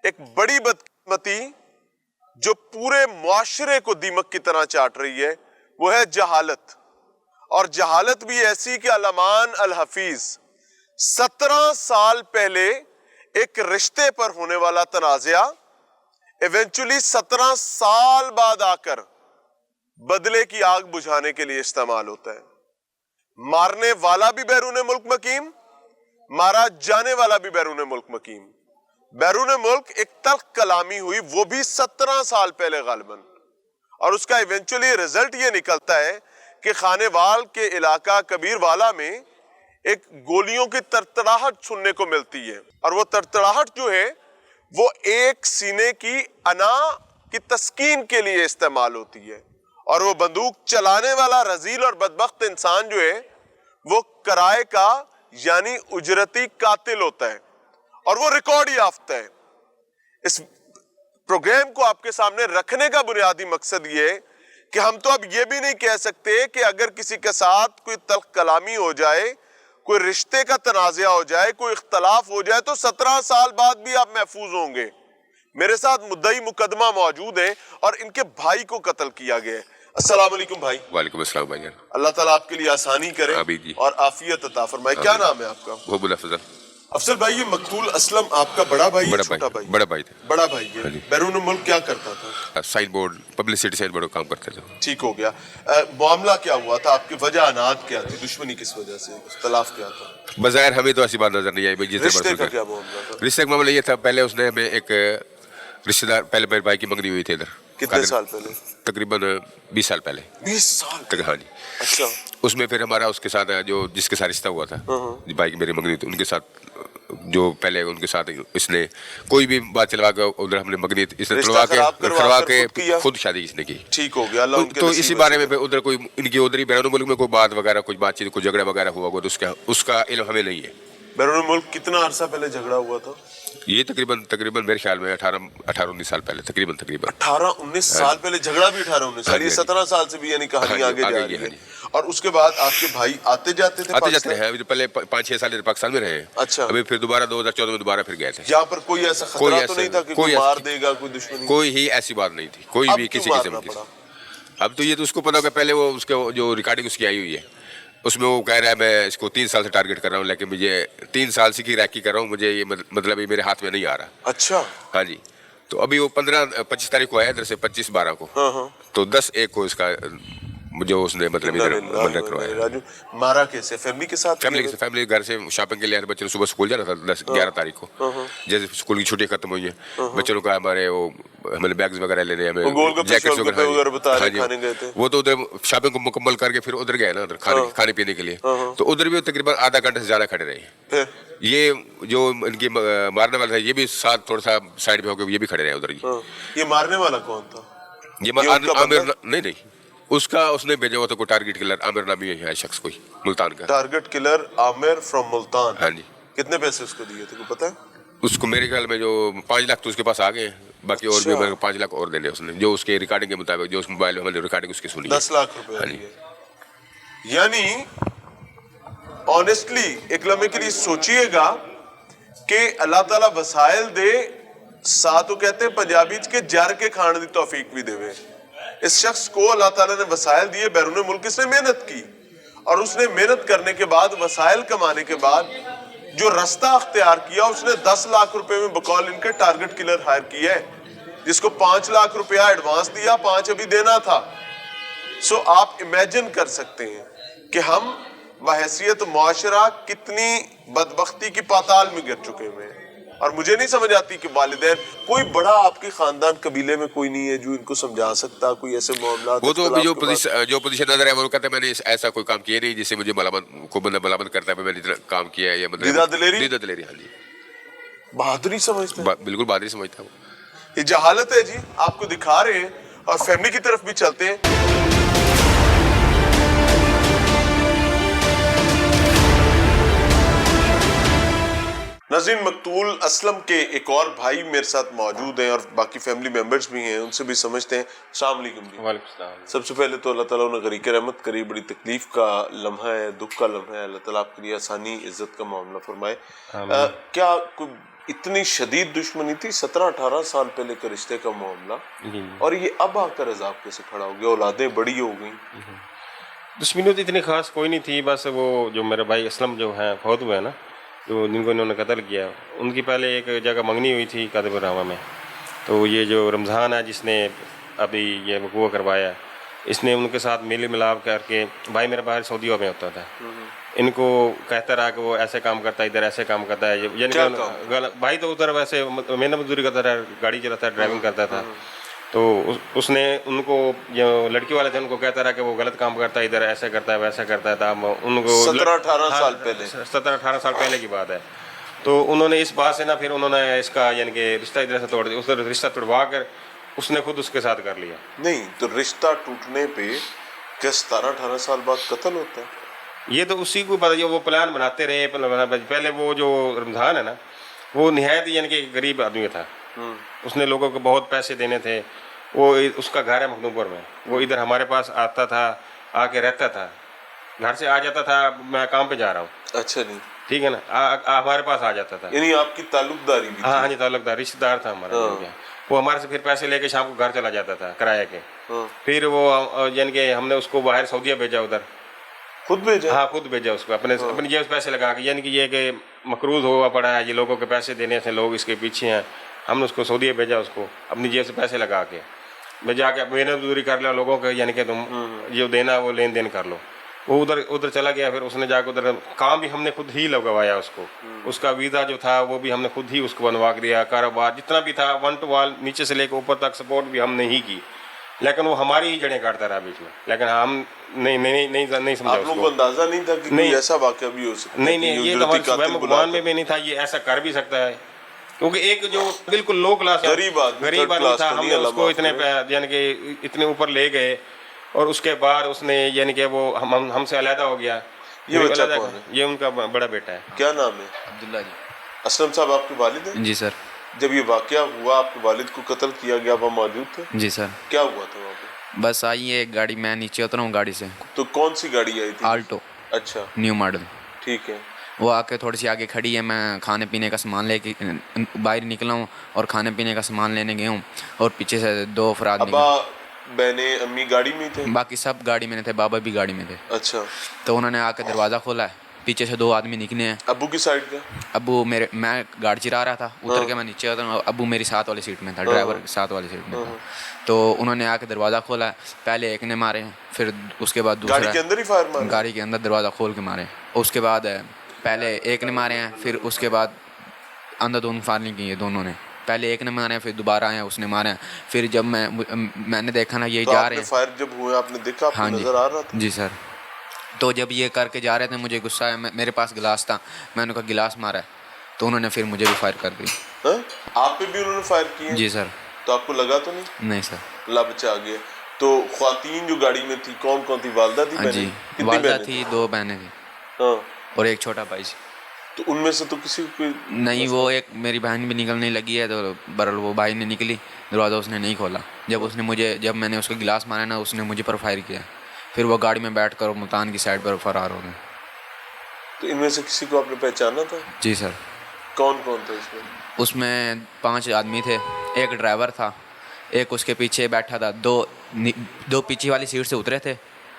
ایک بڑی بدقسمتی جو پورے معاشرے کو دیمک کی طرح چاٹ رہی ہے وہ ہے جہالت. اور جہالت بھی ایسی کہ علمان الحفیظ 17 سال پہلے ایک رشتے پر ہونے والا تنازعہ ایونچولی 17 سال بعد آ کر بدلے کی آگ بجھانے کے لیے استعمال ہوتا ہے. مارنے والا بھی بیرون ملک مقیم, مارا جانے والا بھی بیرون ملک مقیم. بیرون ملک ایک تلخ کلامی ہوئی, وہ بھی 17 سال پہلے غالباً, اور اس کا ایونچولی رزلٹ یہ نکلتا ہے کہ خانے وال کے علاقہ کبیر والا میں ایک گولیوں کی تڑتڑاہٹ سننے کو ملتی ہے, اور وہ تڑتڑاہٹ جو ہے وہ ایک سینے کی انا کی تسکین کے لیے استعمال ہوتی ہے, اور وہ بندوق چلانے والا رذیل اور بدبخت انسان جو ہے وہ کرائے کا یعنی اجرتی قاتل ہوتا ہے, اور وہ ریکارڈ یافتہ ہے. اس پروگرام کو آپ کے سامنے رکھنے کا بنیادی مقصد یہ ہے کہ ہم تو اب یہ بھی نہیں کہہ سکتے کہ اگر کسی کے ساتھ کوئی تلخ کلامی ہو جائے, کوئی رشتے کا تنازعہ ہو جائے, کوئی اختلاف ہو جائے تو 17 سال بعد بھی آپ محفوظ ہوں گے. میرے ساتھ مدعی مقدمہ موجود ہیں اور ان کے بھائی کو قتل کیا گیا ہے. السلام علیکم بھائی. وعلیکم السلام بھائی جان. اللہ تعالیٰ آپ کے لیے آسانی کرے اور عافیت عطا فرمائے. کیا نام ہے آپ کا؟ محبوب افضل. افضل بھائی, یہ مقتول اسلم آپ کا بڑا بھائی ہے چھوٹا بھائی؟ بڑا بھائی تھا. بڑا بھائی ہے. بیرون ملک کیا کرتا تھا؟ Sign board, publicity sign board کام کرتے تھے. ٹھیک ہو گیا. معاملہ کیا ہوا تھا, آپ کی وجہ انات کیا تھی, دشمنی کس وجہ سے, اختلاف کیا تھا؟ بظاہر ہمیں تو ایسی بات نظر نہیں آئی. رشتے کا کیا معاملہ تھا؟ رشتے کا معاملہ یہ تھا, پہلے اس نے ہمیں ایک رشتے دار, پہلے میرے بھائی کی منگنی ہوئی تھی ادھر. کتنے سال پہلے؟ تقریباً 20 سال پہلے. 20 سال تک. ہاں جی. اچھا. اس میں پھر ہمارا اس کے ساتھ جو جس کے ساتھ رشتہ ہوا تھا, بھائی کی میری منگنی تھی, ان کے ساتھ جو پہلے ان کے ساتھ اس نے کوئی بھی بات چلوا کے ادھر ہم نے منگنی اس نے کروا کے خود شادی اس نے کی. ٹھیک ہو گیا. تو اسی بارے میں ادھر کوئی ان کی ادھر ہی بیرون ملک میں کوئی بات وغیرہ, کچھ بات چیت, کوئی جھگڑا وغیرہ ہوا ہوگا تو اس کا علم ہمیں نہیں ہے. بیرون ملک کتنا عرصہ پہلے جھگڑا ہوا تھا؟ یہ تقریباً میرے خیال میں 18-19 سال پہلے. تقریباً 18-19 سال پہلے جھگڑا بھی 18-19 سال. یہ 17 سال سے بھی یعنی کہانی آگے جا رہی ہے. اور اس کے بعد آپ کے بھائی آتے جاتے تھے؟ آتے جاتے ہیں. پہلے 5-6 سال پاکستان میں رہے. اچھا. ابھی پھر دوبارہ 2014 میں دوبارہ پھر گئے تھے. یہاں پر کوئی ایسا خطرہ تو نہیں تھا کہ کوئی مار دے گا, کوئی دشمنی؟ کوئی ہی ایسی بات نہیں تھی, کوئی بھی کسی قسم کی. اب تو یہ تو اس کو پتا ہوگا, پہلے وہ اس کے جو ریکارڈنگ اس کی آئی ہوئی ہے اس میں وہ کہہ رہا ہے میں اس کو 3 سال سے ٹارگٹ کر رہا ہوں, لیکن مجھے 3 سال سے کی ریکی کر رہا ہوں, مجھے یہ مطلب میرے ہاتھ میں نہیں آ رہا. اچھا. ہاں جی. تو ابھی وہ 25 تاریخ کو آیا ادھر سے, 25-12 کو, تو 10-1 کو اس کا جو اس نے مطلب ادھر کروایا. مارا کیسے؟ فیملی کے ساتھ؟ فیملی گھر سے شاپنگ کے لیے بچے نے صبح اسکول جانا تھا 11 تاریخ کو. جیسے اسکول کی چھٹیاں ختم ہوئی ہیں, بچوں کا ہمارے وہ ہمیں بیگز وغیرہ لینے, ہمیں جیکٹس وغیرہ, وہ تو ادھر شاپنگ کو مکمل کر کے پھر ادھر گئے نا, ادھر کھانے پینے کے لیے. تو ادھر بھی تقریباً آدھا گھنٹے سے زیادہ کھڑے رہے. یہ جو ان کی مارنے والا تھا یہ بھی ساتھ تھوڑا سا سائڈ پہ ہو کے یہ بھی کھڑے رہے ادھر. یہ مارنے والا کون تھا؟ یہ عامر نہیں, اس نے بھیجا ہوا تھا کوئی ٹارگٹ کلر, عامر نامی ہے شخص, کوئی ملتان کا. Target killer Aamir from Multan. ہاں جی. کتنے پیسے اس کو دیے تھے, کو پتا ہے؟ اس کو میرے خیال میں جو 5 لاکھ تو اس کے پاس آ گئے ہیں, باقی اور بھی 5 لاکھ اور دینے اس نے, جو اس کے ریکارڈنگ کے مطابق, جو اس موبائل میں ریکارڈنگ اس کی سنی. 10 لاکھ روپے. یعنی آنیسٹلی ایک لمحے کے لیے سوچئے گا کہ اللہ تعالیٰ وسائل دے ساتھ, وہ کہتے ہیں پنجابی کے جر کے کھان دی توفیق بھی دے. اس شخص کو اللہ تعالیٰ نے وسائل دیے, بیرون ملک اس نے محنت کی, اور اس نے محنت کرنے کے بعد, وسائل کمانے کے بعد جو رستہ اختیار کیا, اس نے 10 لاکھ روپے میں بقول ان کے ٹارگٹ کلر ہائر کیا ہے, جس کو 5 لاکھ روپیہ ایڈوانس دیا, 5 ابھی دینا تھا. سو آپ امیجن کر سکتے ہیں کہ ہم بحیثیت معاشرہ کتنی بدبختی کی پاتال میں گر چکے ہوئے ہیں. اور مجھے نہیں سمجھ آتی کہ والدین, کوئی بڑا آپ کے خاندان قبیلے میں کوئی نہیں ہے جو ان کو سمجھا سکتا, کوئی ایسے معاملات. وہ تو جو پوزیشن نظر ہے وہ کہتا ہے میں نے ایسا کوئی کام کیا نہیں جس سے مجھے ملامت کرتا ہے, میں نے اتنا کام کیا ہے. دیدہ دلیری. ہاں جی. بہادری سمجھتے ہیں, بالکل بہادری سمجھتا ہوں. یہ جہالت ہے جی, آپ کو دکھا رہے ہیں. اور فیملی کی طرف بھی چلتے ہیں. ناظرین, مقتول اسلم کے ایک اور بھائی میرے ساتھ موجود ہیں اور باقی فیملی ممبرز بھی ہیں, ان سے بھی سمجھتے ہیں. السلام علیکم جی. وعلیکم السلام. سب سے پہلے تو اللہ تعالیٰ نے غریق رحمت کری, بڑی تکلیف کا لمحہ ہے, دکھ کا لمحہ ہے, اللہ تعالیٰ آپ کے لیے آسانی عزت کا معاملہ فرمائے. کیا کوئی اتنی شدید دشمنی تھی 17-18 سال پہلے کا رشتے کا معاملہ, اور یہ اب آ کر عذاب کیسے کھڑا ہو گیا؟ اولادیں بڑی ہو گئیں. دشمنی تو اتنی خاص کوئی نہیں تھی, بس وہ جو میرے بھائی اسلم جو ہیں فوت ہوئے ہیں نا, جو جن کو انہوں نے قتل کیا, ان کی پہلے ایک جگہ منگنی ہوئی تھی کاتب الرحمہ میں. تو یہ جو رمضان ہے جس نے ابھی یہ وقوع کروایا, اس نے ان کے ساتھ میل ملاپ کر کے, بھائی میرا باہر سعودیہ میں ہوتا تھا, ان کو کہتا رہا کہ وہ ایسے کام کرتا ہے, ادھر ایسے کام کرتا ہے, یعنی بھائی تو ادھر ویسے محنت مزدوری کرتا تھا, گاڑی چلاتا ہے, ڈرائیونگ کرتا تھا. تو اس نے ان کو جو لڑکی والے تھے ان کو کہتا رہا کہ وہ غلط کام کرتا ہے, ادھر ایسا کرتا ہے ویسا کرتا ہے. تھا ان کو 17-18 سال پہلے کی بات ہے. تو انہوں نے اس بات سے نا پھر انہوں نے اس کا یعنی کہ رشتہ ادھر سے توڑ دیا, اس رشتہ توڑوا کر اس نے خود اس کے ساتھ کر لیا. نہیں تو رشتہ ٹوٹنے پہ کیا 17-18 سال بعد قتل ہوتا ہے؟ یہ تو اسی کو پتہ, وہ پلان بناتے رہے. پہلے وہ جو رمضان ہے نا, وہ نہایت یعنی کہ غریب آدمی تھا, اس نے لوگوں کو بہت پیسے دینے تھے. وہ اس کا گھر ہے مخدوم پور میں, وہ ادھر ہمارے پاس آتا تھا, آ کے رہتا تھا, گھر سے آ جاتا تھا, میں کام پہ جا رہا ہوں, اچھا نہیں ٹھیک ہے نا, ہمارے پاس آ جاتا تھا. یعنی آپ کی تعلق داری بھی؟ ہاں جی, تعلق دار رشتہ دار تھا ہمارا. وہ ہمارے سے پھر پیسے لے کے شام کو گھر چلا جاتا تھا کرایہ کے. پھر وہ یعنی کہ ہم نے اس کو باہر سعودیہ بھیجا, ادھر خود بھیجا؟ ہاں خود بھیجا اس کو, اپنی جیب سے پیسے لگا کے, یعنی کہ یہ کہ مقروض ہوا پڑا ہے, یہ لوگوں کے پیسے دینے سے لوگ اس کے پیچھے ہیں. ہم نے اس کو سعودیہ بھیجا, اس کو اپنی جیب سے پیسے لگا کے, میں جا کے محنت مزدوری کر لیا لوگوں کے, یعنی کہ تم جو دینا وہ لین دین کر لو. وہ ادھر چلا گیا. پھر اس نے جا کے ادھر کام بھی ہم نے خود ہی لگوایا اس کو, اس کا ویزا جو تھا وہ بھی ہم نے خود ہی اس کو بنوا کے دیا. کاروبار جتنا بھی تھا ون ٹو وال نیچے سے لے کے اوپر تک سپورٹ بھی ہم نے ہی کی, لیکن وہ ہماری ہی جڑیں کاٹتا رہا بیچ میں. لیکن ہم نہیں سمجھا. آپ لوگوں کو اندازہ نہیں تھا کہ کوئی ایسا واقعہ بھی ہو سکتا ہے؟ نہیں, یہ ہمارے صبح گمان میں بھی نہیں تھا یہ ایسا کر بھی سکتا ہے, کیونکہ ایک جو بالکل لو کلاس غریب آدمی تھا, ہم نے اس کو اتنے یعنی کہ اتنے اوپر لے گئے, اور اس کے بعد اس نے یعنی کہ وہ ہم سے علیحدہ ہو گیا. یہ بچہ کون ہے؟ یہ ان کا بڑا بیٹا ہے. کیا نام ہے؟ عبداللہ جی. اسلم صاحب آپ کے والد ہیں؟ جی سر. جب یہ واقعہ ہوا آپ کے والد کو قتل کیا گیا, وہاں موجود تھے؟ جی سر. کیا ہوا تھا وہاں پہ؟ بس آئی ایک گاڑی, میں نیچے اترا ہوں گاڑی سے. تو کون سی گاڑی آئی تھی؟ آلٹو. اچھا, نیو ماڈل. ٹھیک ہے. وہ آ کے تھوڑی سی آگے کھڑی ہے, میں کھانے پینے کا سامان لے کے باہر نکلا ہوں, اور کھانے پینے کا سامان لینے گیا ہوں, اور پیچھے سے 2 افراد ابا بہنیں امی گاڑی میں تھے؟ باقی سب گاڑی میں تھے, بابا بھی گاڑی میں تھے. اچھا. تو انہوں نے آ کے دروازہ کھولا ہے, پیچھے سے 2 آدمی نکلے ہیں. ابو کی سائڈ کا؟ ابو میں گاڑی چلا رہا تھا, اتر کے میں نیچے اترا, ابو میری ساتھ والی سیٹ میں تھا, ڈرائیور ساتھ والی سیٹ میں تھا. تو انہوں نے آ کے دروازہ کھولا ہے, پہلے ایک نے مارے, پھر اس کے بعد دوسرا, گاڑی کے اندر ہی فائر مارے؟ گاڑی کے اندر دروازہ کھول کے مارے. اس کے بعد پہلے ایک نے مارے ہیں, پھر اس کے بعد اندر دونوں فائرنگ کی ہے دونوں نے. پہلے ایک نے مارے ہیں, پھر دوبارہ آئے ہیں, اس نے مارے ہیں. پھر جب میں نے دیکھا نا یہ جا رہے ہیں, فائر جب ہوئے آپ نے دیکھا؟ آپ کو نظر آ رہا تھا؟ جی سر. تو جب یہ کر کے جا رہے تھے مجھے غصہ آیا, میرے پاس گلاس تھا, میں نے کہا گلاس مارا ہے, تو انہوں نے پھر مجھے بھی فائر کر دی. آپ پہ بھی انہوں نے فائر کیے؟ جی سر. تو آپ کو لگا تو نہیں؟ نہیں سر. اللہ بچا گیا. تو خواتین جو گاڑی میں تھی کون کون تھی؟ والدہ تھی؟ جی والدہ تھی, 2 بہنیں تھیں, اور ایک چھوٹا بھائی. تو ان میں سے تو کسی کو نہیں, وہ ایک میری بہن بھی نکلنے لگی ہے, تو برل وہ بھائی نے نکلی, دروازہ اس نے نہیں کھولا. جب میں نے اس کو گلاس مارا نا, اس نے مجھے پر فائر کیا. پھر وہ گاڑی میں بیٹھ کر ملتان کی سائڈ پر فرار ہو گئے. تو ان میں سے کسی کو آپ نے پہچانا تھا؟ جی سر. کون کون تھا اس میں؟ اس میں 5 آدمی تھے, ایک ڈرائیور تھا, ایک اس کے پیچھے بیٹھا تھا, 2 پیچھے والی سیٹ سے اترے تھے,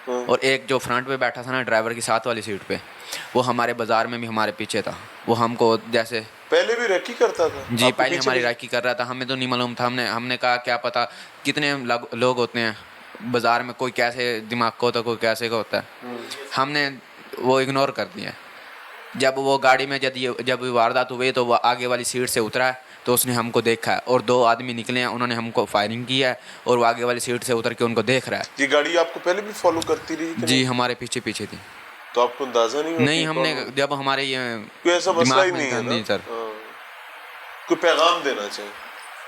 اور ایک جو فرنٹ پہ بیٹھا تھا نا ڈرائیور کی ساتھ والی سیٹ پہ, وہ ہمارے بازار میں بھی ہمارے پیچھے تھا. وہ ہم کو جیسے پہلے بھی ریکی کرتا تھا؟ جی پہلے ہماری ریکی کر رہا تھا, ہمیں تو نہیں معلوم تھا. ہم نے کہا کیا پتا کتنے لوگ ہوتے ہیں بازار میں, کوئی کیسے دماغ کا ہوتا ہے, کوئی کیسے کا ہوتا ہے. ہم نے وہ اگنور کر دیا. جب وہ گاڑی میں جب واردات ہوئی تو وہ آگے والی سیٹ سے اترا ہے, تو اس نے ہم کو دیکھا ہے, اور 2 آدمی نکلے ہیں, انہوں نے ہم کو فائرنگ کی ہے, اور وہ آگے والی سیٹ سے اتر کے ان کو دیکھ رہا ہے. یہ گاڑی آپ کو پہلے بھی فالو کرتی رہی؟ جی ہمارے پیچھے تھی. تو آپ کو اندازہ نہیں؟ نہیں, ہم نے جب ہمارے یہ کوئی ایسا مسئلہ ہی نہیں ہے. نہیں سر. کوئی پیغام دینا چاہیے؟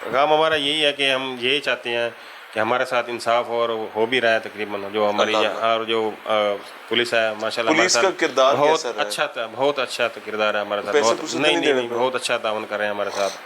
پیغام ہمارا یہی ہے کہ ہم یہی چاہتے ہیں کہ ہمارے ساتھ انصاف اور ہو بھی رہا ہے تقریباً, جو ہماری اور جو پولیس ہے ماشاء اللہ پولیس کا کردار بہت اچھا تھا, بہت اچھا کردار ہے ہمارے ساتھ. نہیں بہت اچھا تعاون کر رہے ہیں ہمارے ساتھ.